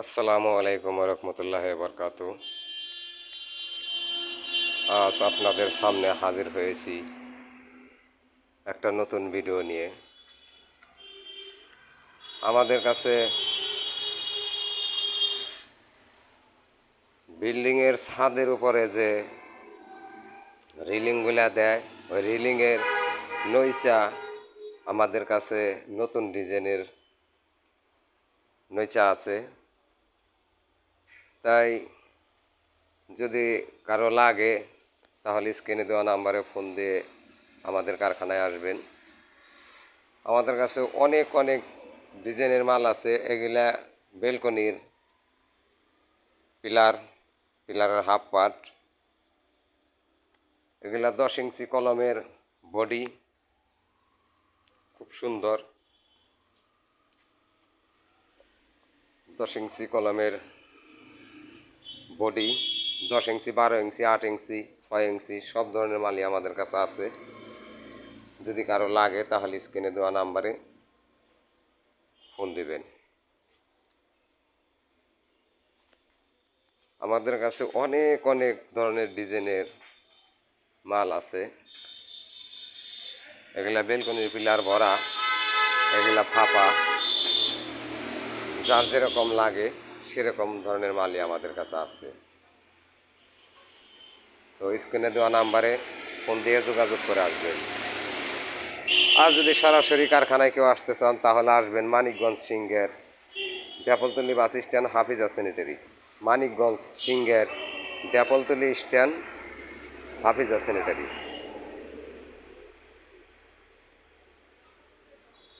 আসসালামু আলাইকুম রহমতুল্লাহ বরকাতু। আজ আপনাদের সামনে হাজির হয়েছি একটা নতুন ভিডিও নিয়ে। আমাদের কাছে বিল্ডিংয়ের ছাদের উপরে যে রিলিংগুলা দেয়, ওই রিলিংয়ের নইচা আমাদের কাছে নতুন ডিজাইনের নইচা আছে। তাই যদি কারো লাগে তাহলে স্ক্রিনে দেওয়া নাম্বারে ফোন দিয়ে আমাদের কারখানায় আসবেন। আমাদের কাছে অনেক অনেক ডিজাইনের মাল আছে। এগুলা বেলকনির পিলারের হাফ পার্ট, এগুলা 10 ইঞ্চি কলমের বডি, খুব সুন্দর 10 ইঞ্চি কলমের বডি, 10 ইঞ্চি, 12 ইঞ্চি, 8 ইঞ্চি, 6 ইঞ্চি সব ধরনের মালই আমাদের কাছে আছে। যদি কারো লাগে তাহলে স্ক্রিনে দেওয়া নাম্বারে ফোন দিবেন। আমাদের কাছে অনেক অনেক ধরনের ডিজাইনের মাল আছে। এগুলা বেলকনির পিলার ভরা, এগুলা ফাঁপা, যার যেরকম লাগে সেরকম ধরনের মালই আমাদের কাছে আছে। তো স্ক্রিনে দেওয়া নাম্বারে ফোন দিয়ে যোগাযোগ করে আসবেন। আর যদি সরাসরি কারখানায় কেউ আসতে চান তাহলে আসবেন মানিকগঞ্জ সিংহের ডেপলতলি bus stand, Hafiza sanitary. Manikganj সিংহের ডেপলতলি স্ট্যান্ড, হাফিজা স্যানিটারি।